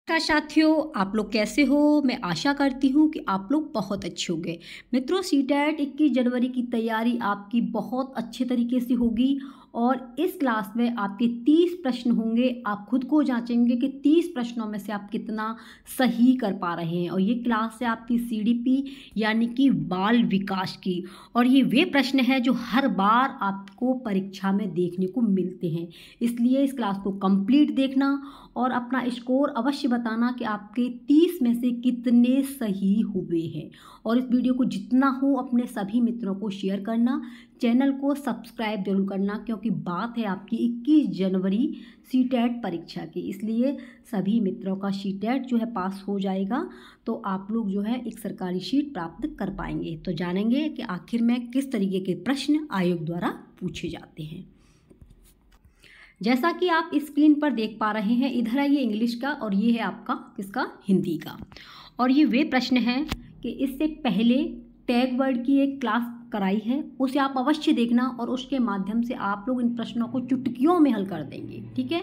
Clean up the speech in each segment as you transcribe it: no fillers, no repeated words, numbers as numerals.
नमस्कार साथियों, आप लोग कैसे हो। मैं आशा करती हूँ कि आप लोग बहुत अच्छे होंगे। मित्रों, सीटेट 21 जनवरी की तैयारी आपकी बहुत अच्छे तरीके से होगी और इस क्लास में आपके 30 प्रश्न होंगे। आप खुद को जांचेंगे कि 30 प्रश्नों में से आप कितना सही कर पा रहे हैं। और ये क्लास है आपकी सीडीपी यानी कि बाल विकास की, और ये वे प्रश्न हैं जो हर बार आपको परीक्षा में देखने को मिलते हैं। इसलिए इस क्लास को कंप्लीट देखना और अपना स्कोर अवश्य बताना कि आपके 30 में से कितने सही हुए हैं। और इस वीडियो को जितना हो अपने सभी मित्रों को शेयर करना, चैनल को सब्सक्राइब जरूर करना, क्योंकि बात है आपकी 21 जनवरी सीटेट परीक्षा की। इसलिए सभी मित्रों का सीटेट जो है पास हो जाएगा, तो आप लोग जो है एक सरकारी सीट प्राप्त कर पाएंगे। तो जानेंगे कि आखिर में किस तरीके के प्रश्न आयोग द्वारा पूछे जाते हैं। जैसा कि आप स्क्रीन पर देख पा रहे हैं, इधर है ये इंग्लिश का और ये है आपका किसका, हिंदी का। और ये वे प्रश्न हैं कि इससे पहले टैग वर्ड की एक क्लास कराई है, उसे आप अवश्य देखना और उसके माध्यम से आप लोग इन प्रश्नों को चुटकियों में हल कर देंगे। ठीक है,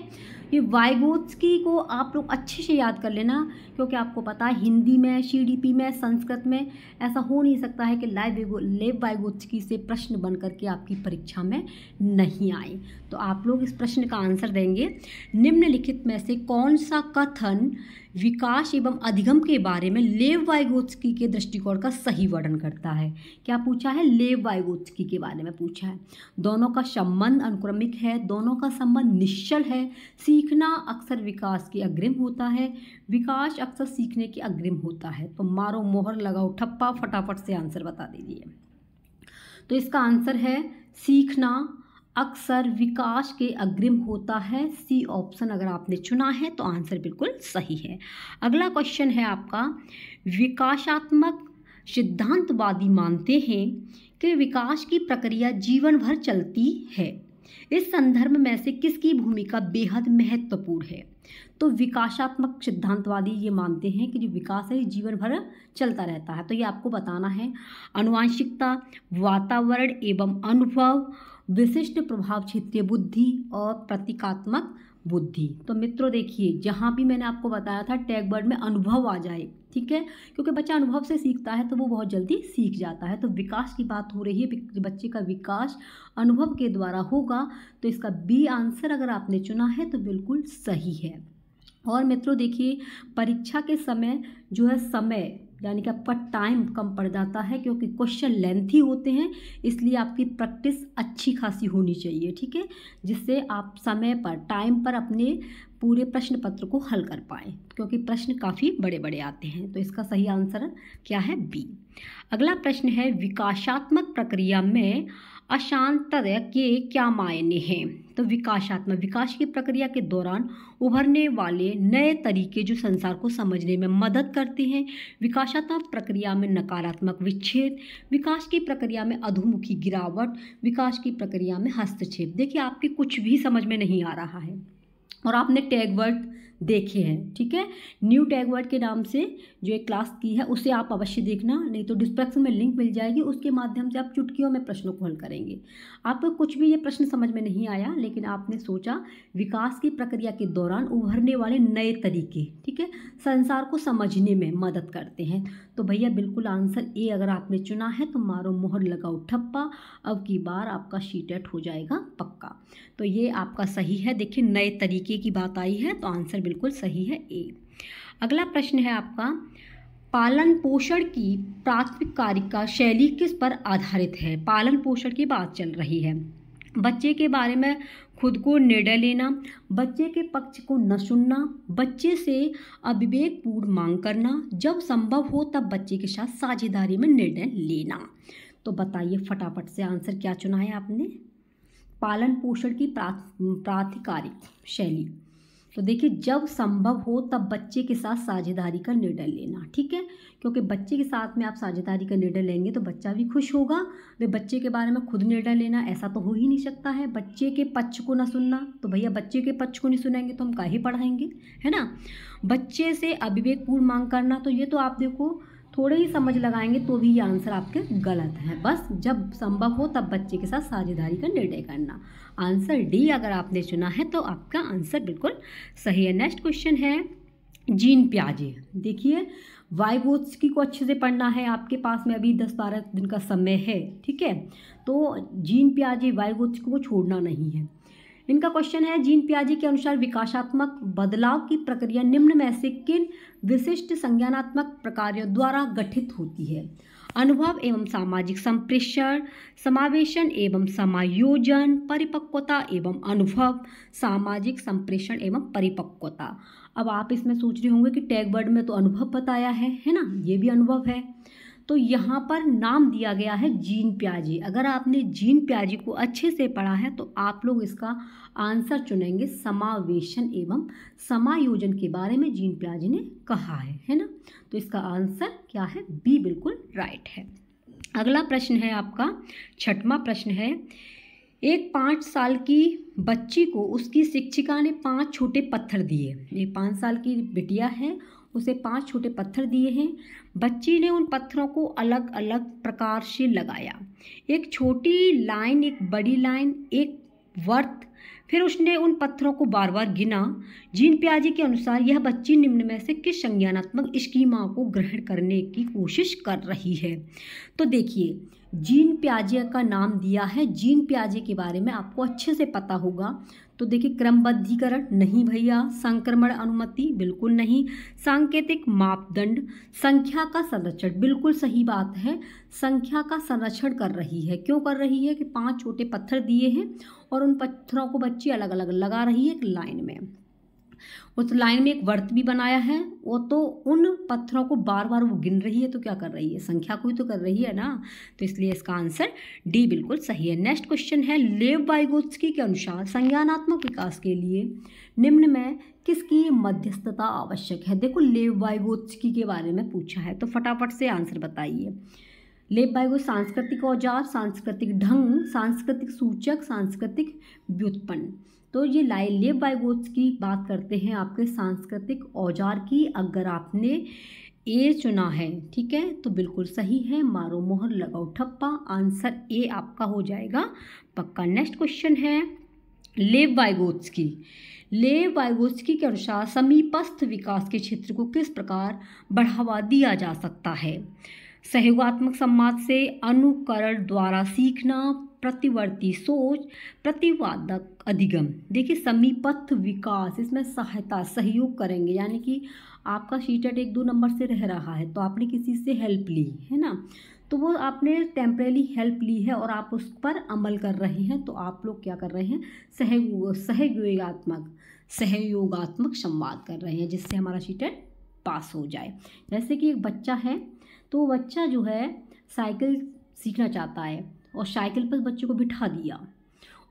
ये वाइगोत्स्की को आप लोग अच्छे से याद कर लेना, क्योंकि आपको पता है हिंदी में, सीडीपी में, संस्कृत में ऐसा हो नहीं सकता है कि लेव वाइगोत्स्की से प्रश्न बन करके आपकी परीक्षा में नहीं आए। तो आप लोग इस प्रश्न का आंसर देंगे, निम्नलिखित में से कौन सा कथन विकास एवं अधिगम के बारे में लेव वाइगोत्स्की के दृष्टिकोण का सही वर्णन करता है। क्या पूछा है, लेव वाइगोत्स्की के बारे में पूछा है। दोनों का संबंध अनुक्रमिक है, दोनों का संबंध निश्चल है। सीखना अक्सर विकास के अग्रिम होता है, विकास अक्सर सीखने के अग्रिम होता है। तो मारो मोहर लगाओ ठप्पा, फटाफट से आंसर बता दीजिए। तो इसका आंसर है सीखना अक्सर विकास के अग्रिम होता है। सी ऑप्शन अगर आपने चुना है तो आंसर बिल्कुल सही है। अगला क्वेश्चन है आपका, विकासात्मक सिद्धांतवादी मानते हैं कि विकास की प्रक्रिया जीवन भर चलती है। इस संदर्भ में से किसकी भूमिका बेहद महत्वपूर्ण है। तो विकासात्मक सिद्धांतवादी ये मानते हैं कि जो विकास है जीवन भर चलता रहता है। तो ये आपको बताना है, आनुवांशिकता, वातावरण एवं अनुभव, विशिष्ट प्रभाव क्षेत्रीय बुद्धि और प्रतीकात्मक बुद्धि। तो मित्रों देखिए, जहाँ भी मैंने आपको बताया था टैग वर्ड में अनुभव आ जाए, ठीक है, क्योंकि बच्चा अनुभव से सीखता है तो वो बहुत जल्दी सीख जाता है। तो विकास की बात हो रही है, बच्चे का विकास अनुभव के द्वारा होगा। तो इसका बी आंसर अगर आपने चुना है तो बिल्कुल सही है। और मित्रों देखिए, परीक्षा के समय जो है समय यानी कि आपका टाइम कम पड़ जाता है, क्योंकि क्वेश्चन लेंथी होते हैं, इसलिए आपकी प्रैक्टिस अच्छी खासी होनी चाहिए। ठीक है, जिससे आप समय पर, टाइम पर अपने पूरे प्रश्न पत्र को हल कर पाएँ, क्योंकि प्रश्न काफ़ी बड़े बड़े आते हैं। तो इसका सही आंसर क्या है, बी। अगला प्रश्न है, विकासात्मक प्रक्रिया में अशांतता के क्या मायने हैं। तो विकासात्मक, विकास की प्रक्रिया के दौरान उभरने वाले नए तरीके जो संसार को समझने में मदद करते हैं। विकासात्मक प्रक्रिया में नकारात्मक विच्छेद, विकास की प्रक्रिया में अधोमुखी गिरावट, विकास की प्रक्रिया में हस्तक्षेप। देखिए, आपके कुछ भी समझ में नहीं आ रहा है और आपने टैग वर्ड देखे हैं। ठीक है, न्यू टैग वर्ड के नाम से जो एक क्लास की है उसे आप अवश्य देखना, नहीं तो डिस्क्रिप्शन में लिंक मिल जाएगी, उसके माध्यम से आप चुटकियों में प्रश्नों को हल करेंगे। आपको कुछ भी ये प्रश्न समझ में नहीं आया, लेकिन आपने सोचा विकास की प्रक्रिया के दौरान उभरने वाले नए तरीके, ठीक है, संसार को समझने में मदद करते हैं। तो भैया बिल्कुल आंसर ए अगर आपने चुना है तो मारो मोहर लगाओ ठप्पा, अब की बार आपका सीटेट हो जाएगा पक्का। तो ये आपका सही है। देखिए, नए तरीके की बात आई है तो आंसर बिल्कुल सही है, ए। अगला प्रश्न है आपका, पालन पोषण की प्राथमिक कारिका शैली किस पर आधारित है। पालन पोषण की बात चल रही है। बच्चे के बारे में खुद को निर्णय लेना, बच्चे के पक्ष को न सुनना, बच्चे से अविवेकपूर्ण मांग करना, जब संभव हो तब बच्चे के साथ साझेदारी में निर्णय लेना। तो बताइए फटाफट से आंसर क्या चुना है आपने। पालन पोषण की प्राथिकारिक शैली, तो देखिए, जब संभव हो तब बच्चे के साथ साझेदारी का निर्णय लेना। ठीक है, क्योंकि बच्चे के साथ में आप साझेदारी का निर्णय लेंगे तो बच्चा भी खुश होगा। वे बच्चे के बारे में खुद निर्णय लेना ऐसा तो हो ही नहीं सकता है। बच्चे के पक्ष को ना सुनना, तो भैया बच्चे के पक्ष को नहीं सुनेंगे तो हम काहे पढ़ाएंगे, है ना। बच्चे से अविवेकपूर्ण मांग करना, तो ये तो आप देखो थोड़े ही समझ लगाएंगे तो भी ये आंसर आपके गलत है। बस जब संभव हो तब बच्चे के साथ साझेदारी का निर्णय करना। आंसर डी अगर आपने चुना है तो आपका आंसर बिल्कुल सही है। नेक्स्ट क्वेश्चन है, जीन पियाजे। देखिए वाइगोत्स्की को अच्छे से पढ़ना है, आपके पास में अभी 10-12 दिन का समय है, ठीक है। तो जीन पियाजे वाइगोत्स्की को छोड़ना नहीं है। इनका क्वेश्चन है, जीन पियाजे के अनुसार विकासात्मक बदलाव की प्रक्रिया निम्न में से किन विशिष्ट संज्ञानात्मक प्रकारों द्वारा गठित होती है? अनुभव एवं सामाजिक संप्रेषण, समावेशन एवं समायोजन, परिपक्वता एवं अनुभव, सामाजिक संप्रेषण एवं परिपक्वता। अब आप इसमें सोच रहे होंगे कि टैग वर्ड में तो अनुभव बताया है ना, ये भी अनुभव है। तो यहाँ पर नाम दिया गया है जीन पियाजे। अगर आपने जीन पियाजे को अच्छे से पढ़ा है तो आप लोग इसका आंसर चुनेंगे, समावेशन एवं समायोजन के बारे में जीन पियाजे ने कहा है ना। तो इसका आंसर क्या है? बी बिल्कुल राइट है। अगला प्रश्न है आपका 6वां प्रश्न है, एक 5 साल की बच्ची को उसकी शिक्षिका ने 5 छोटे पत्थर दिए। ये 5 साल की बिटिया है, उसे 5 छोटे पत्थर दिए हैं। बच्ची ने उन पत्थरों को अलग अलग प्रकार से लगाया, एक छोटी लाइन, एक बड़ी लाइन, एक वर्त। फिर उसने उन पत्थरों को बार बार गिना। जीन पियाजे के अनुसार यह बच्ची निम्न में से किस संज्ञानात्मक स्कीमा को ग्रहण करने की कोशिश कर रही है? तो देखिए जीन पियाजे का नाम दिया है, जीन पियाजे के बारे में आपको अच्छे से पता होगा। तो देखिए क्रमबद्धीकरण नहीं भैया, संक्रमण अनुमति बिल्कुल नहीं, सांकेतिक मापदंड, संख्या का संरक्षण बिल्कुल सही बात है, संख्या का संरक्षण कर रही है। क्यों कर रही है कि 5 छोटे पत्थर दिए हैं और उन पत्थरों को बच्ची अलग अलग लगा रही है एक लाइन में। उस लाइन में एक वर्त भी बनाया है, वो तो उन पत्थरों को बार बार वो गिन रही है, तो क्या कर रही है? संख्या को ही तो कर रही है ना। तो इसलिए इसका आंसर डी बिल्कुल सही है। नेक्स्ट क्वेश्चन है, लेव वाइगोत्स्की के अनुसार संज्ञानात्मक विकास के लिए निम्न में किसकी मध्यस्थता आवश्यक है? देखो लेव वाइगोत्स्की के बारे में पूछा है, तो फटाफट से आंसर बताइए। लेव वाइगोत्स्की सांस्कृतिक औजार, सांस्कृतिक ढंग, सांस्कृतिक सूचक, सांस्कृतिक व्युत्पन्न। तो ये लेव वाइगोत्स्की की बात करते हैं आपके सांस्कृतिक औजार की। अगर आपने ए चुना है, ठीक है, तो बिल्कुल सही है, मारो मोहर लगाओ ठप्पा, आंसर ए आपका हो जाएगा पक्का। नेक्स्ट क्वेश्चन है, लेव वाइगोत्स्की के अनुसार समीपस्थ विकास के क्षेत्र को किस प्रकार बढ़ावा दिया जा सकता है? सहयोगात्मक संवाद से, अनुकरण द्वारा सीखना, प्रतिवर्ती सोच, प्रतिवादक अधिगम। देखिए समीपस्थ विकास, इसमें सहायता सहयोग करेंगे, यानी कि आपका सीटेट 1-2 नंबर से रह रहा है तो आपने किसी से हेल्प ली है ना, तो वो आपने टेम्परेरी हेल्प ली है और आप उस पर अमल कर रहे हैं, तो आप लोग क्या कर रहे हैं? सहयोगात्मक संवाद कर रहे हैं, जिससे हमारा सीटेट पास हो जाए। जैसे कि एक बच्चा है, तो बच्चा जो है साइकिल सीखना चाहता है और साइकिल पर बच्चे को बिठा दिया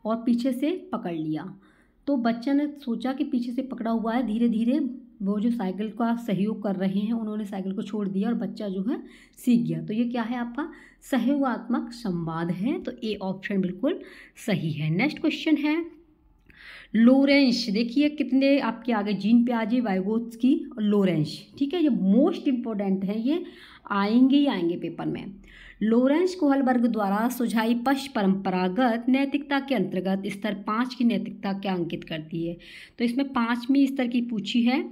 और पीछे से पकड़ लिया। तो बच्चा ने सोचा कि पीछे से पकड़ा हुआ है, धीरे धीरे वो जो साइकिल का सहयोग कर रहे हैं उन्होंने साइकिल को छोड़ दिया और बच्चा जो है सीख गया। तो ये क्या है? आपका सहयोगात्मक संवाद है। तो ए ऑप्शन बिल्कुल सही है। नेक्स्ट क्वेश्चन है, लोरेंस। देखिए कितने आपके आगे, जीन पियाजे, वाइगोत्स्की और लोरेंस, ठीक है, ये मोस्ट इंपॉर्टेंट है, ये आएंगे ही आएंगे पेपर में। लोरेंस कोहलबर्ग द्वारा सुझाई पश्च परंपरागत नैतिकता के अंतर्गत स्तर 5 की नैतिकता क्या अंकित करती है? तो इसमें 5वीं स्तर की पूछी है,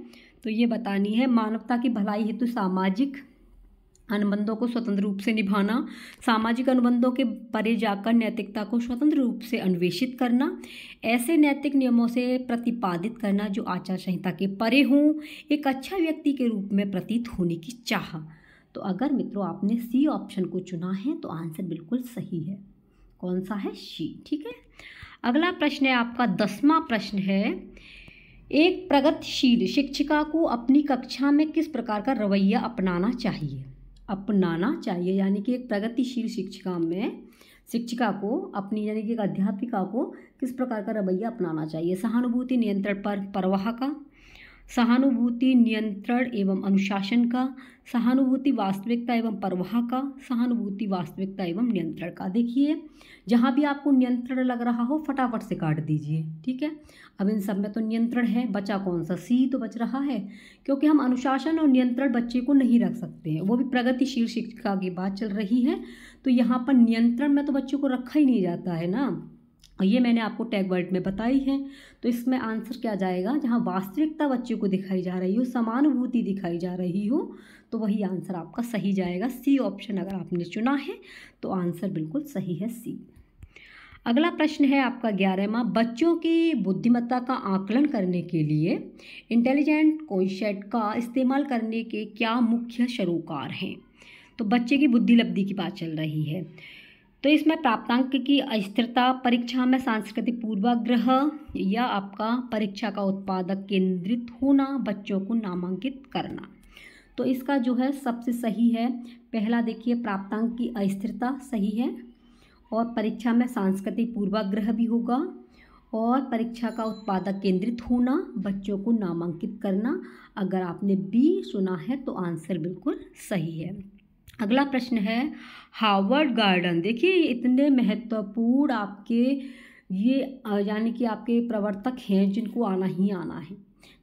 तो ये बतानी है, मानवता की भलाई हेतु सामाजिक अनुबंधों को स्वतंत्र रूप से निभाना, सामाजिक अनुबंधों के परे जाकर नैतिकता को स्वतंत्र रूप से अन्वेषित करना, ऐसे नैतिक नियमों से प्रतिपादित करना जो आचार संहिता के परे हों, एक अच्छा व्यक्ति के रूप में प्रतीत होने की चाह। तो अगर मित्रों आपने सी ऑप्शन को चुना है तो आंसर बिल्कुल सही है। कौन सा है? सी, ठीक है। अगला प्रश्न है आपका 10वां प्रश्न है, एक प्रगतिशील शिक्षिका को अपनी कक्षा में किस प्रकार का रवैया अपनाना चाहिए? यानी कि एक प्रगतिशील शिक्षिका को अपनी, यानी कि एक अध्यापिका को किस प्रकार का रवैया अपनाना चाहिए? सहानुभूति, नियंत्रण पर परवाह का, सहानुभूति, नियंत्रण एवं अनुशासन का, सहानुभूति, वास्तविकता एवं परवाह का, सहानुभूति, वास्तविकता एवं नियंत्रण का। देखिए जहाँ भी आपको नियंत्रण लग रहा हो फटाफट से काट दीजिए, ठीक है। अब इन सब में तो नियंत्रण है, बचा कौन सा? सी तो बच रहा है, क्योंकि हम अनुशासन और नियंत्रण बच्चे को नहीं रख सकते हैं, वो भी प्रगतिशील शिक्षिका की बात चल रही है, तो यहाँ पर नियंत्रण में तो बच्चे को रखा ही नहीं जाता है ना। और ये मैंने आपको टैग वर्ड में बताई है। तो इसमें आंसर क्या जाएगा, जहाँ वास्तविकता बच्चे को दिखाई जा रही हो, समानुभूति दिखाई जा रही हो, तो वही आंसर आपका सही जाएगा। सी ऑप्शन अगर आपने चुना है तो आंसर बिल्कुल सही है सी। अगला प्रश्न है आपका 11वां, बच्चों की बुद्धिमत्ता का आकलन करने के लिए इंटेलिजेंट कोएफिशिएंट का इस्तेमाल करने के क्या मुख्य सरोकार हैं। तो बच्चे की बुद्धिलब्धि की बात चल रही है। तो इसमें प्राप्तांक की अस्थिरता, परीक्षा में सांस्कृतिक पूर्वाग्रह, या आपका परीक्षा का उत्पादक केंद्रित होना, बच्चों को नामांकित करना। तो इसका जो है सबसे सही है पहला, देखिए प्राप्तांक की अस्थिरता सही है, और परीक्षा में सांस्कृतिक पूर्वाग्रह भी होगा, और परीक्षा का उत्पादक केंद्रित होना, बच्चों को नामांकित करना। अगर आपने बी सुना है तो आंसर बिल्कुल सही है। अगला प्रश्न है हार्वर्ड गार्डन। देखिए इतने महत्वपूर्ण आपके ये यानी कि आपके प्रवर्तक हैं जिनको आना ही आना है,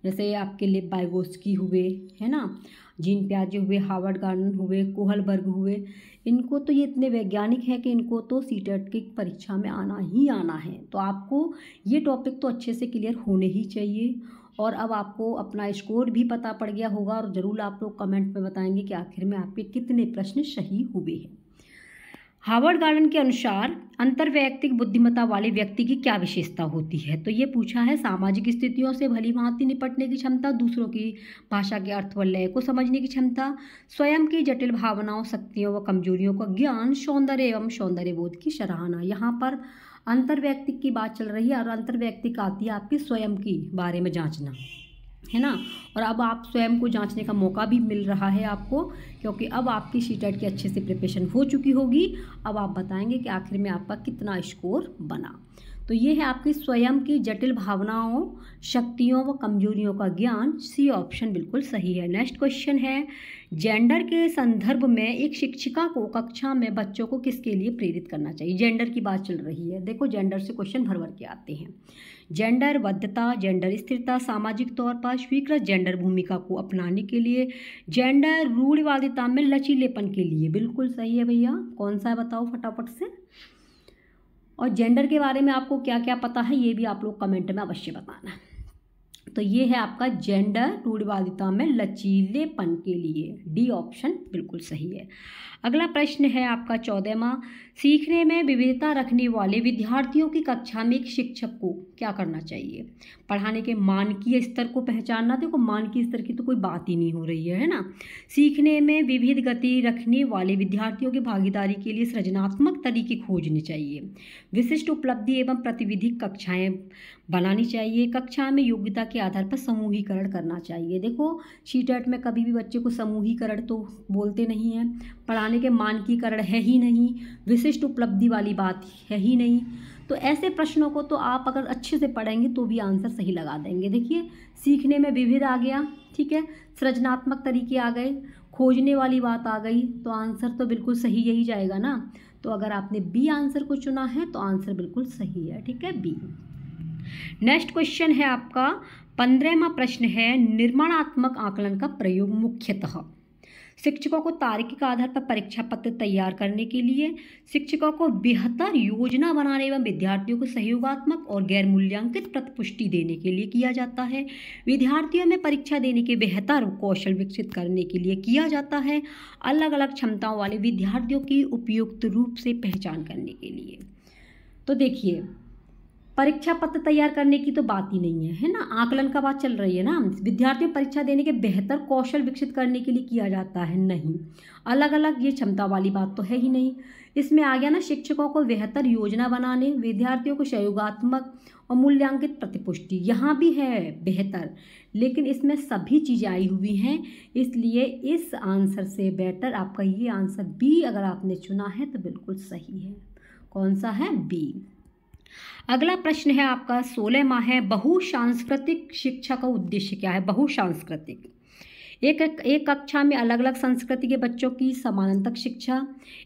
जैसे आपके लिए वाइगोत्स्की हुए, है ना, जीन पियाजे हुए, हार्वर्ड गार्डन हुए, कोहलबर्ग हुए। इनको तो ये इतने वैज्ञानिक हैं कि इनको तो सीटेट की परीक्षा में आना ही आना है। तो आपको ये टॉपिक तो अच्छे से क्लियर होने ही चाहिए। और अब आपको अपना स्कोर भी पता पड़ गया होगा, और ज़रूर आप लोग कमेंट में बताएंगे कि आखिर में आपके कितने प्रश्न सही हुए हैं। हार्वर्ड गार्डन के अनुसार अंतर्वैयक्तिक बुद्धिमत्ता वाले व्यक्ति की क्या विशेषता होती है। तो ये पूछा है सामाजिक स्थितियों से भली भांति निपटने की क्षमता, दूसरों की भाषा के अर्थ व लय को समझने की क्षमता, स्वयं की जटिल भावनाओं, शक्तियों व कमजोरियों का ज्ञान, सौंदर्य एवं सौंदर्य बोध की सराहना। यहाँ पर अंतर्वैयक्तिक की बात चल रही है, और अंतर्वैयक्तिक आती है आपकी स्वयं की बारे में जांचना, है ना। और अब आप स्वयं को जांचने का मौका भी मिल रहा है आपको, क्योंकि अब आपकी सीटेट की अच्छे से प्रिपरेशन हो चुकी होगी। अब आप बताएंगे कि आखिर में आपका कितना स्कोर बना। तो ये है आपकी स्वयं की जटिल भावनाओं, शक्तियों व कमजोरियों का ज्ञान। सी ऑप्शन बिल्कुल सही है। नेक्स्ट क्वेश्चन है जेंडर के संदर्भ में एक शिक्षिका को कक्षा में बच्चों को किसके लिए प्रेरित करना चाहिए। जेंडर की बात चल रही है, देखो जेंडर से क्वेश्चन भर भर के आते हैं। जेंडर वैधता, जेंडर स्थिरता, सामाजिक तौर पर स्वीकृत जेंडर भूमिका को अपनाने के लिए, जेंडर रूढ़िवादिता में लचीलेपन के लिए। बिल्कुल सही है भैया, कौन सा है बताओ फटाफट से। और जेंडर के बारे में आपको क्या क्या पता है ये भी आप लोग कमेंट में अवश्य बताना। तो ये है आपका जेंडर रूढ़िवादिता में लचीलेपन के लिए, डी ऑप्शन बिल्कुल सही है। अगला प्रश्न है आपका 14वां, सीखने में विविधता रखने वाले विद्यार्थियों की कक्षा में एक शिक्षक को क्या करना चाहिए। पढ़ाने के मानकीय स्तर को पहचानना। देखो मानकीय स्तर की तो कोई बात ही नहीं हो रही है ना। सीखने में विविध गति रखने वाले विद्यार्थियों की भागीदारी के लिए सृजनात्मक तरीके खोजने चाहिए। विशिष्ट उपलब्धि एवं प्रतिविधि कक्षाएं बनानी चाहिए। कक्षा में योग्यता के आधार पर समूहीकरण करना चाहिए। देखो सीटेट में कभी भी बच्चे को समूहीकरण तो बोलते नहीं हैं, पढ़ाने के मानकीकरण है ही नहीं, विशिष्ट उपलब्धि वाली बात है ही नहीं। तो ऐसे प्रश्नों को तो आप अगर अच्छे से पढ़ेंगे तो भी आंसर सही लगा देंगे। देखिए सीखने में विविध आ गया, ठीक है, सृजनात्मक तरीके आ गए, खोजने वाली बात आ गई, तो आंसर तो बिल्कुल सही यही जाएगा ना। तो अगर आपने बी आंसर को चुना है तो आंसर बिल्कुल सही है, ठीक है, बी। नेक्स्ट क्वेश्चन है आपका 15वां प्रश्न है निर्माणात्मक आकलन का प्रयोग मुख्यतः। शिक्षकों को तार्किक आधार पर परीक्षा पत्र तैयार करने के लिए, शिक्षकों को बेहतर योजना बनाने एवं विद्यार्थियों को सहयोगात्मक और गैर मूल्यांकित प्रतिपुष्टि देने के लिए किया जाता है। विद्यार्थियों में परीक्षा देने के बेहतर कौशल विकसित करने के लिए किया जाता है। अलग अलग क्षमताओं वाले विद्यार्थियों की उपयुक्त रूप से पहचान करने के लिए। तो देखिए परीक्षा पत्र तैयार करने की तो बात ही नहीं है ना, आकलन का बात चल रही है ना। विद्यार्थियों परीक्षा देने के बेहतर कौशल विकसित करने के लिए किया जाता है, नहीं। अलग अलग ये क्षमता वाली बात तो है ही नहीं। इसमें आ गया ना शिक्षकों को बेहतर योजना बनाने, विद्यार्थियों को सहयोगात्मक और मूल्यांकित प्रतिपुष्टि, यहाँ भी है बेहतर, लेकिन इसमें सभी चीज़ें आई हुई हैं। इसलिए इस आंसर से बेटर आपका ये आंसर बी अगर आपने चुना है तो बिल्कुल सही है। कौन सा है, बी। अगला प्रश्न है आपका 16वां है बहुसांस्कृतिक शिक्षा का उद्देश्य क्या है। बहुसांस्कृतिक, एक कक्षा में अलग अलग संस्कृति के बच्चों की समानांतर शिक्षा,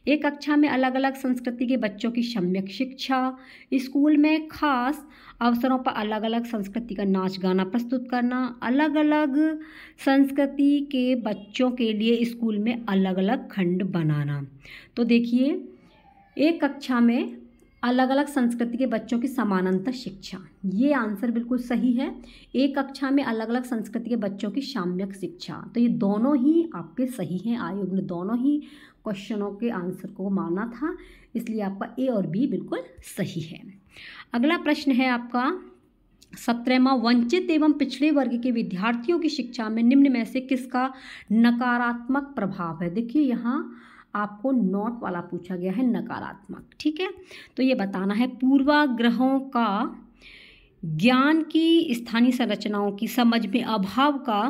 एक कक्षा में अलग अलग संस्कृति के बच्चों की सम्यक शिक्षा, स्कूल में खास अवसरों पर अलग अलग संस्कृति का नाच गाना प्रस्तुत करना, अलग अलग संस्कृति के बच्चों के लिए स्कूल में अलग अलग खंड बनाना। तो देखिए एक कक्षा में अलग अलग संस्कृति के बच्चों की समानांतर शिक्षा, ये आंसर बिल्कुल सही है। एक कक्षा में अलग अलग संस्कृति के बच्चों की साम्यक शिक्षा, तो ये दोनों ही आपके सही हैं। आयोग ने दोनों ही क्वेश्चनों के आंसर को माना था, इसलिए आपका ए और बी बिल्कुल सही है। अगला प्रश्न है आपका 17वां, वंचित एवं पिछड़े वर्ग के विद्यार्थियों की शिक्षा में निम्न में से किसका नकारात्मक प्रभाव है। देखिए यहाँ आपको नोट वाला पूछा गया है, नकारात्मक, ठीक है। तो ये बताना है पूर्वाग्रहों का, ज्ञान की स्थानीय संरचनाओं की समझ में अभाव का,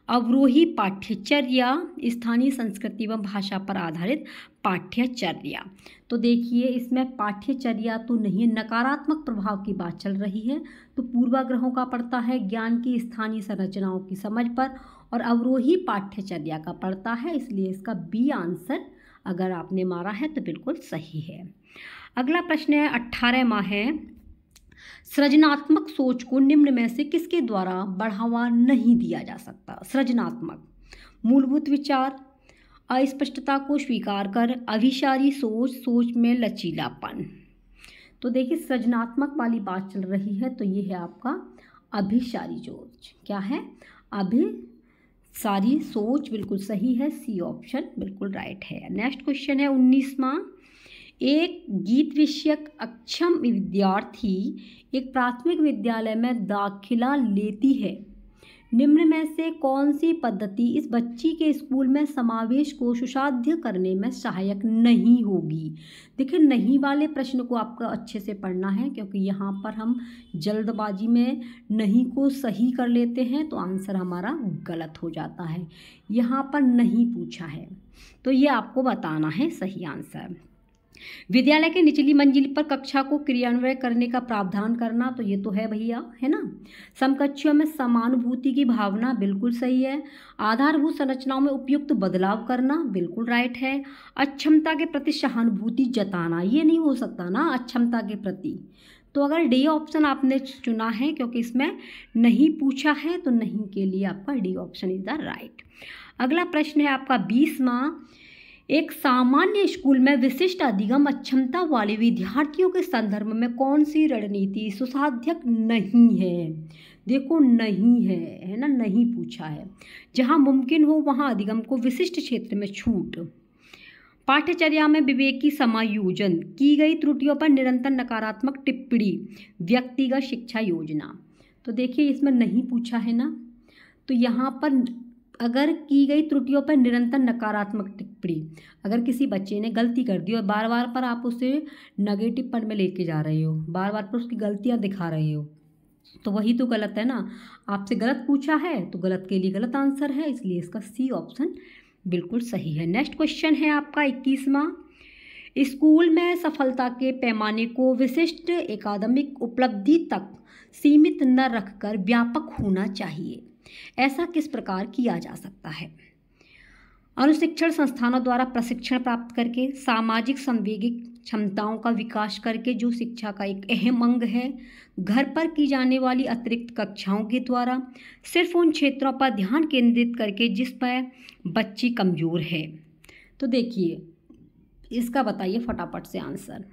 अवरोही पाठ्यचर्या, स्थानीय संस्कृति एवं भाषा पर आधारित पाठ्यचर्या। तो देखिए इसमें पाठ्यचर्या तो नहीं है, नकारात्मक प्रभाव की बात चल रही है। तो पूर्वाग्रहों का पड़ता है ज्ञान की स्थानीय संरचनाओं की समझ पर, और अवरोही पाठ्यचर्या का पड़ता है, इसलिए इसका बी आंसर अगर आपने मारा है तो बिल्कुल सही है। अगला प्रश्न है 18वां है, सृजनात्मक सोच को निम्न में से किसके द्वारा बढ़ावा नहीं दिया जा सकता। सृजनात्मक, मूलभूत विचार, अस्पष्टता को स्वीकार कर, अभिसारी सोच, सोच में लचीलापन। तो देखिए सृजनात्मक वाली बात चल रही है, तो ये है आपका अभिसारी सोच। क्या है? अभिसारी सोच, बिल्कुल सही है, सी ऑप्शन बिल्कुल राइट है। नेक्स्ट क्वेश्चन है 19वां, एक गीत विषयक अक्षम विद्यार्थी एक प्राथमिक विद्यालय में दाखिला लेती है, निम्न में से कौन सी पद्धति इस बच्ची के स्कूल में समावेश को सुसाध्य करने में सहायक नहीं होगी। देखिए नहीं वाले प्रश्न को आपको अच्छे से पढ़ना है, क्योंकि यहाँ पर हम जल्दबाजी में नहीं को सही कर लेते हैं तो आंसर हमारा गलत हो जाता है। यहाँ पर नहीं पूछा है तो ये आपको बताना है सही आंसर। विद्यालय के निचली मंजिल पर कक्षा को क्रियान्वय करने का प्रावधान करना, तो ये तो है भैया, है ना। समकक्षों में समानुभूति की भावना, बिल्कुल सही है। आधारभूत संरचनाओं में उपयुक्त बदलाव करना, बिल्कुल राइट है। अक्षमता के प्रति सहानुभूति जताना, ये नहीं हो सकता ना अक्षमता के प्रति, तो अगर डी ऑप्शन आपने चुना है क्योंकि इसमें नहीं पूछा है, तो नहीं के लिए आपका D option is the right. अगला प्रश्न है आपका 20वां, एक सामान्य स्कूल में विशिष्ट अधिगम अक्षमता वाले विद्यार्थियों के संदर्भ में कौन सी रणनीति सुसाध्यक नहीं है। देखो नहीं है ना, नहीं पूछा है। जहां मुमकिन हो वहां अधिगम को विशिष्ट क्षेत्र में छूट, पाठ्यचर्या में विवेक की समायोजन, की गई त्रुटियों पर निरंतर नकारात्मक टिप्पणी, व्यक्तिगत शिक्षा योजना। तो देखिए इसमें नहीं पूछा है ना, तो यहाँ पर अगर की गई त्रुटियों पर निरंतर नकारात्मक टिप्पणी, अगर किसी बच्चे ने गलती कर दी और बार बार पर आप उसे नेगेटिव पॉइंट में लेके जा रहे हो, बार बार पर उसकी गलतियां दिखा रहे हो, तो वही तो गलत है ना। आपसे गलत पूछा है तो गलत के लिए गलत आंसर है, इसलिए इसका सी ऑप्शन बिल्कुल सही है। नेक्स्ट क्वेश्चन है आपका 21वां, स्कूल में सफलता के पैमाने को विशिष्ट एकाडमिक उपलब्धि तक सीमित न रखकर व्यापक होना चाहिए, ऐसा किस प्रकार किया जा सकता है। अनुशिक्षण संस्थानों द्वारा प्रशिक्षण प्राप्त करके, सामाजिक संवेगिक क्षमताओं का विकास करके जो शिक्षा का एक अहम अंग है, घर पर की जाने वाली अतिरिक्त कक्षाओं के द्वारा, सिर्फ उन क्षेत्रों पर ध्यान केंद्रित करके जिस पर बच्ची कमज़ोर है। तो देखिए इसका बताइए फटाफट से आंसर।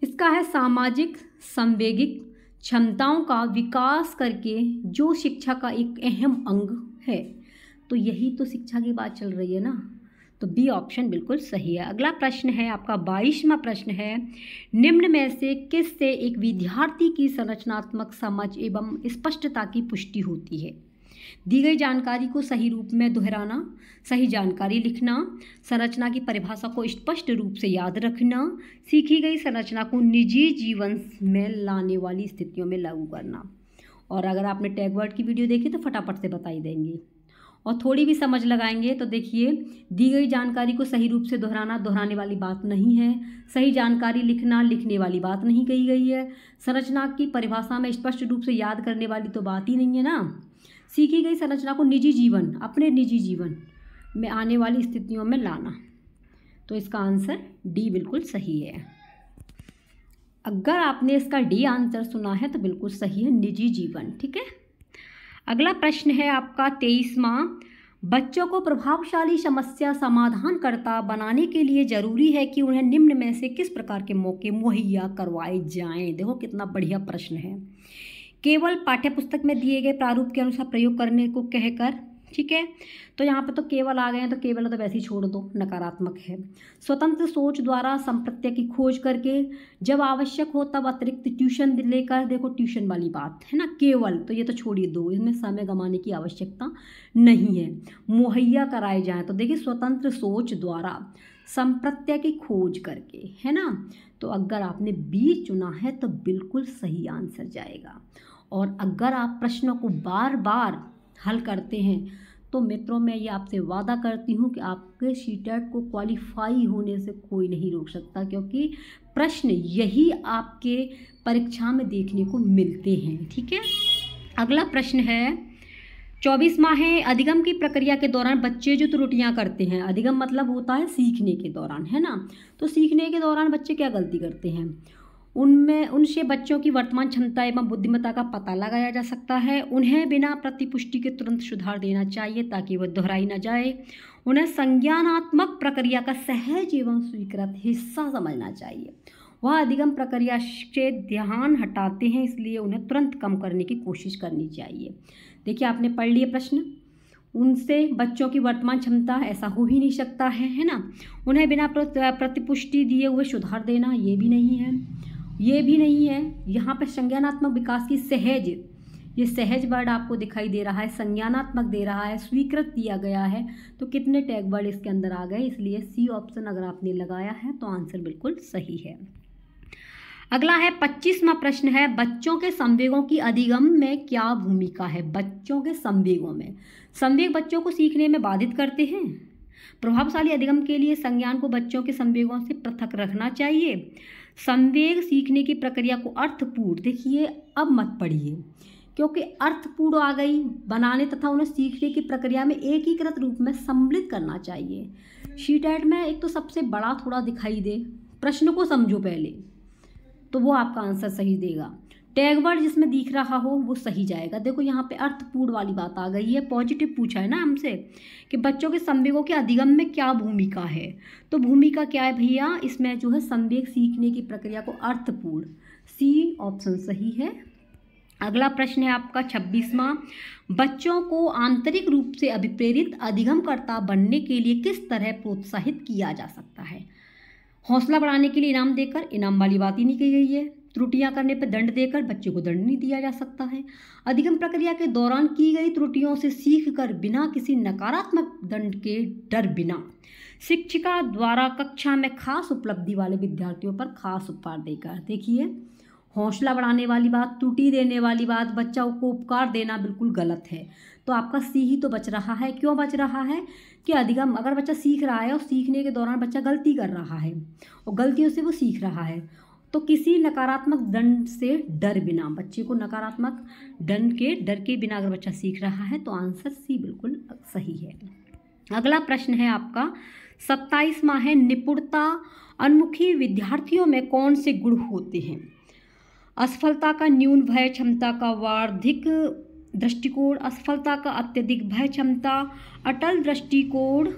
इसका है सामाजिक संवेगिक क्षमताओं का विकास करके जो शिक्षा का एक अहम अंग है, तो यही तो शिक्षा की बात चल रही है ना, तो बी ऑप्शन बिल्कुल सही है। अगला प्रश्न है आपका 22वां प्रश्न है, निम्न में से किस से एक विद्यार्थी की संरचनात्मक समझ एवं स्पष्टता की पुष्टि होती है। दी गई जानकारी को सही रूप में दोहराना, सही जानकारी लिखना, संरचना की परिभाषा को स्पष्ट रूप से याद रखना, सीखी गई संरचना को निजी जीवन में लाने वाली स्थितियों में लागू करना। और अगर आपने टैग वर्ड की वीडियो देखी तो फटाफट से बता ही देंगे और थोड़ी भी समझ लगाएंगे। तो देखिए दी गई जानकारी को सही रूप से दोहराना, दोहराने वाली बात नहीं है। सही जानकारी लिखना, लिखने वाली बात नहीं कही गई है। संरचना की परिभाषा में स्पष्ट रूप से याद करने वाली तो बात ही नहीं है ना। सीखी गई संरचना को निजी जीवन, अपने निजी जीवन में आने वाली स्थितियों में लाना, तो इसका आंसर डी बिल्कुल सही है। अगर आपने इसका डी आंसर सुना है तो बिल्कुल सही है, निजी जीवन, ठीक है। अगला प्रश्न है आपका 23वां, बच्चों को प्रभावशाली समस्या समाधानकर्ता बनाने के लिए जरूरी है कि उन्हें निम्न में से किस प्रकार के मौके मुहैया करवाए जाएं। देखो कितना बढ़िया प्रश्न है। केवल पाठ्यपुस्तक में दिए गए प्रारूप के अनुसार प्रयोग करने को कहकर, ठीक है, तो यहाँ पे तो केवल आ गए हैं, तो केवल तो वैसे ही छोड़ दो, नकारात्मक है। स्वतंत्र सोच द्वारा संप्रत्य की खोज करके, जब आवश्यक हो तब अतिरिक्त ट्यूशन लेकर, देखो ट्यूशन वाली बात है ना, केवल तो ये तो छोड़िए दो, इसमें समय गंवाने की आवश्यकता नहीं है। मुहैया कराए जाएँ, तो देखिए स्वतंत्र सोच द्वारा संप्रत्य की खोज करके, है ना, तो अगर आपने बी चुना है तो बिल्कुल सही आंसर जाएगा। और अगर आप प्रश्नों को बार बार हल करते हैं तो मित्रों मैं ये आपसे वादा करती हूँ कि आपके सीटेट को क्वालिफाई होने से कोई नहीं रोक सकता, क्योंकि प्रश्न यही आपके परीक्षा में देखने को मिलते हैं। ठीक है, अगला प्रश्न है 24वां है, अधिगम की प्रक्रिया के दौरान बच्चे जो त्रुटियां करते हैं, अधिगम मतलब होता है सीखने के दौरान, है ना, तो सीखने के दौरान बच्चे क्या गलती करते हैं, उनसे बच्चों की वर्तमान क्षमता एवं बुद्धिमत्ता का पता लगाया जा सकता है। उन्हें बिना प्रतिपुष्टि के तुरंत सुधार देना चाहिए ताकि वह दोहराई न जाए। उन्हें संज्ञानात्मक प्रक्रिया का सहज एवं स्वीकृत हिस्सा समझना चाहिए। वह अधिगम प्रक्रिया से ध्यान हटाते हैं, इसलिए उन्हें तुरंत कम करने की कोशिश करनी चाहिए। देखिए आपने पढ़ लिए प्रश्न, उनसे बच्चों की वर्तमान क्षमता, ऐसा हो ही नहीं सकता है ना। उन्हें बिना प्रतिपुष्टि दिए हुए सुधार देना, ये भी नहीं है, ये भी नहीं है। यहाँ पर संज्ञानात्मक विकास की सहज, ये सहज वर्ड आपको दिखाई दे रहा है, संज्ञानात्मक दे रहा है, स्वीकृत दिया गया है, तो कितने टैग वर्ड इसके अंदर आ गए, इसलिए सी ऑप्शन अगर आपने लगाया है तो आंसर बिल्कुल सही है। अगला है 25वां प्रश्न है, बच्चों के संवेगों की अधिगम में क्या भूमिका है। बच्चों के संवेगों में, संवेग बच्चों को सीखने में बाधित करते हैं। प्रभावशाली अधिगम के लिए संज्ञान को बच्चों के संवेगों से पृथक रखना चाहिए। संवेग सीखने की प्रक्रिया को अर्थपूर्ण, देखिए अब मत पढ़िए क्योंकि अर्थपूर्ण आ गई, बनाने तथा उन्हें सीखने की प्रक्रिया में एकीकृत रूप में सम्मिलित करना चाहिए। शीटेट में एक तो सबसे बड़ा थोड़ा दिखाई दे, प्रश्न को समझो पहले तो वो आपका आंसर सही देगा। टैग वर्ड जिसमें दिख रहा हो वो सही जाएगा। देखो यहाँ पे अर्थपूर्ण वाली बात आ गई है, पॉजिटिव पूछा है ना हमसे कि बच्चों के संवेगों के अधिगम में क्या भूमिका है, तो भूमिका क्या है भैया, इसमें जो है संवेग सीखने की प्रक्रिया को अर्थपूर्ण, सी ऑप्शन सही है। अगला प्रश्न है आपका 26वां, बच्चों को आंतरिक रूप से अभिप्रेरित अधिगमकर्ता बनने के लिए किस तरह प्रोत्साहित किया जा सकता है। हौसला बढ़ाने के लिए इनाम देकर, इनाम वाली बात ही नहीं की गई है। त्रुटियां करने पर दंड देकर बच्चे को दंड नहीं दिया जा सकता है। अधिगम प्रक्रिया के दौरान की गई त्रुटियों से सीखकर बिना किसी नकारात्मक दंड के डर बिना शिक्षिका द्वारा कक्षा में खास उपलब्धि वाले विद्यार्थियों पर खास उपहार देकर, देखिए हौसला बढ़ाने वाली बात, त्रुटि देने वाली बात, बच्चों को उपकार देना बिल्कुल गलत है, तो आपका सी ही तो बच रहा है। क्यों बच रहा है कि अधिगम, अगर बच्चा सीख रहा है और सीखने के दौरान बच्चा गलती कर रहा है और गलतियों से वो सीख रहा है, तो किसी नकारात्मक दंड से डर बिना, बच्चे को नकारात्मक डर के बिना अगर बच्चा सीख रहा है तो आंसर सी बिल्कुल सही है। अगला प्रश्न है आपका 27वां है, निपुणता उन्मुखी विद्यार्थियों में कौन से गुण होते हैं। असफलता का न्यून भय क्षमता का वार्धिक दृष्टिकोण, असफलता का अत्यधिक भय क्षमता, अटल दृष्टिकोण,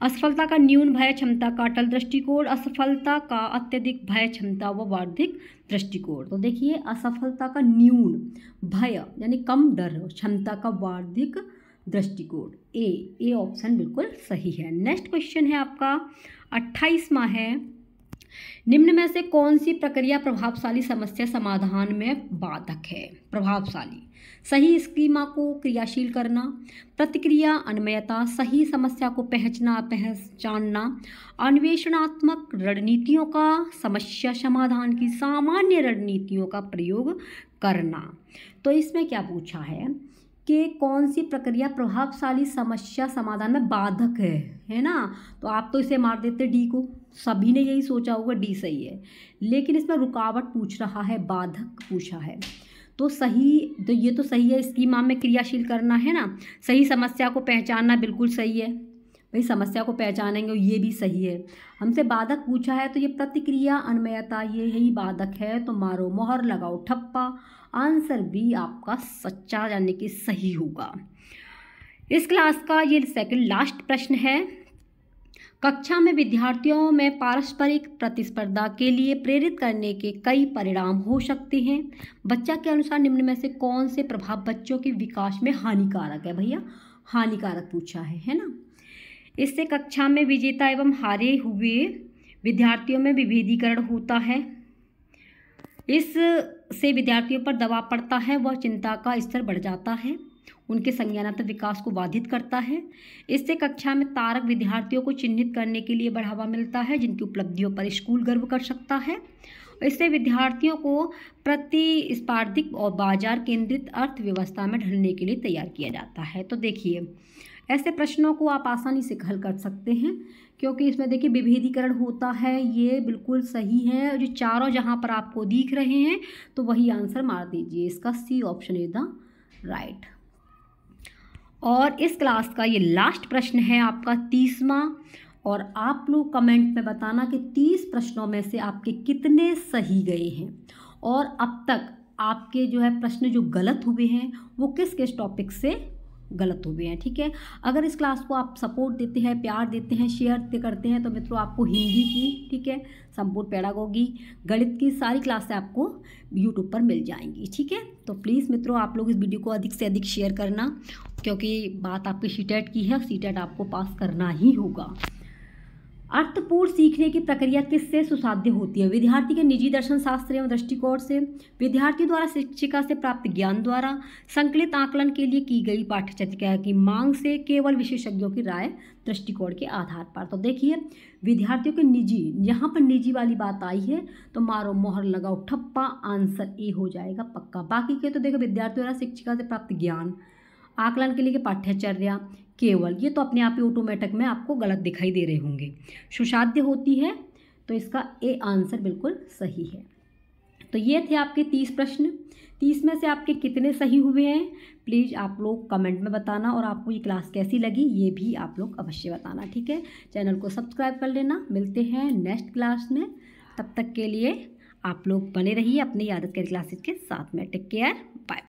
असफलता का न्यून भय क्षमता का अटल दृष्टिकोण, असफलता का अत्यधिक भय क्षमता व वार्धिक दृष्टिकोण। तो देखिए असफलता का न्यून भय यानी कम डर, क्षमता का वार्धिक दृष्टिकोण, ए ऑप्शन बिल्कुल सही है। नेक्स्ट क्वेश्चन है आपका 28वां है, निम्न में से कौन सी प्रक्रिया प्रभावशाली समस्या समाधान में बाधक है। प्रभावशाली, सही स्कीमा को क्रियाशील करना, प्रतिक्रिया अन्वयता, सही समस्या को पहचानना, अन्वेषणात्मक रणनीतियों का समस्या समाधान की सामान्य रणनीतियों का प्रयोग करना। तो इसमें क्या पूछा है कि कौन सी प्रक्रिया प्रभावशाली समस्या समाधान में बाधक है ना, तो आप तो इसे मार देते डी को, सभी ने यही सोचा होगा डी सही है, लेकिन इसमें रुकावट पूछ रहा है, बाधक पूछा है, तो सही, तो ये तो सही है, स्कीमा में क्रियाशील करना है ना, सही समस्या को पहचानना बिल्कुल सही है, भाई समस्या को पहचानेंगे ये भी सही है। हमसे बाधक पूछा है तो ये प्रतिक्रिया अन्वयता, ये यही बाधक है, तो मारो मोहर लगाओ ठप्पा, आंसर बी आपका सच्चा यानी कि सही होगा। इस क्लास का ये सेकंड लास्ट प्रश्न है। कक्षा में विद्यार्थियों में पारस्परिक प्रतिस्पर्धा के लिए प्रेरित करने के कई परिणाम हो सकते हैं। बच्चा के अनुसार निम्न में से कौन से प्रभाव बच्चों के विकास में हानिकारक है? भैया हानिकारक पूछा है ना। इससे कक्षा में विजेता एवं हारे हुए विद्यार्थियों में विभेदीकरण होता है। इससे विद्यार्थियों पर दबाव पड़ता है, वह चिंता का स्तर बढ़ जाता है, उनके संज्ञानात्मक विकास को बाधित करता है। इससे कक्षा में तारक विद्यार्थियों को चिन्हित करने के लिए बढ़ावा मिलता है, जिनकी उपलब्धियों पर स्कूल गर्व कर सकता है। इससे विद्यार्थियों को प्रतिस्पर्धात्मक और बाजार केंद्रित अर्थव्यवस्था में ढलने के लिए तैयार किया जाता है। तो देखिए ऐसे प्रश्नों को आप आसानी से हल कर सकते हैं, क्योंकि इसमें देखिए विभेदीकरण होता है, ये बिल्कुल सही है। जो चारों जहाँ पर आपको दिख रहे हैं तो वही आंसर मार दीजिए। इसका C option is the right. और इस क्लास का ये लास्ट प्रश्न है आपका 30वां। और आप लोग कमेंट में बताना कि 30 प्रश्नों में से आपके कितने सही गए हैं, और अब तक आपके जो है प्रश्न जो गलत हुए हैं वो किस किस टॉपिक से गलत हुए हैं। ठीक है, अगर इस क्लास को आप सपोर्ट देते हैं, प्यार देते हैं, शेयर करते हैं, तो मित्रों आपको हिंदी की, ठीक है, संपूर्ण पेडागोगी, गणित की सारी क्लासें आपको यूट्यूब पर मिल जाएंगी। ठीक है, तो प्लीज़ मित्रों आप लोग इस वीडियो को अधिक से अधिक शेयर करना, क्योंकि बात आपकी सीटेट की है, सीटेट आपको पास करना ही होगा। अर्थपूर्ण सीखने की प्रक्रिया किससे सुसाध्य होती है? विद्यार्थी के निजी दर्शन शास्त्र एवं दृष्टिकोण से, विद्यार्थी द्वारा शिक्षिका से प्राप्त ज्ञान द्वारा, संकलित आकलन के लिए की गई पाठ्यचर्या की मांग से, केवल विशेषज्ञों की राय दृष्टिकोण के आधार पर। तो देखिए विद्यार्थियों के निजी, यहाँ पर निजी वाली बात आई है तो मारो मोहर लगाओ ठप्पा, आंसर ए हो जाएगा पक्का। बाकी के तो देखो विद्यार्थी द्वारा शिक्षिका से प्राप्त ज्ञान, आकलन के लिए पाठ्यचर्या, केवल, ये तो अपने आप ही ऑटोमेटिक में आपको गलत दिखाई दे रहे होंगे। सुसाध्य होती है तो इसका ए आंसर बिल्कुल सही है। तो ये थे आपके 30 प्रश्न। 30 में से आपके कितने सही हुए हैं प्लीज़ आप लोग कमेंट में बताना, और आपको ये क्लास कैसी लगी ये भी आप लोग अवश्य बताना। ठीक है, चैनल को सब्सक्राइब कर लेना। मिलते हैं नेक्स्ट क्लास में, तब तक के लिए आप लोग बने रहिए अपनी आदत के क्लासेस के साथ में। Take care, bye.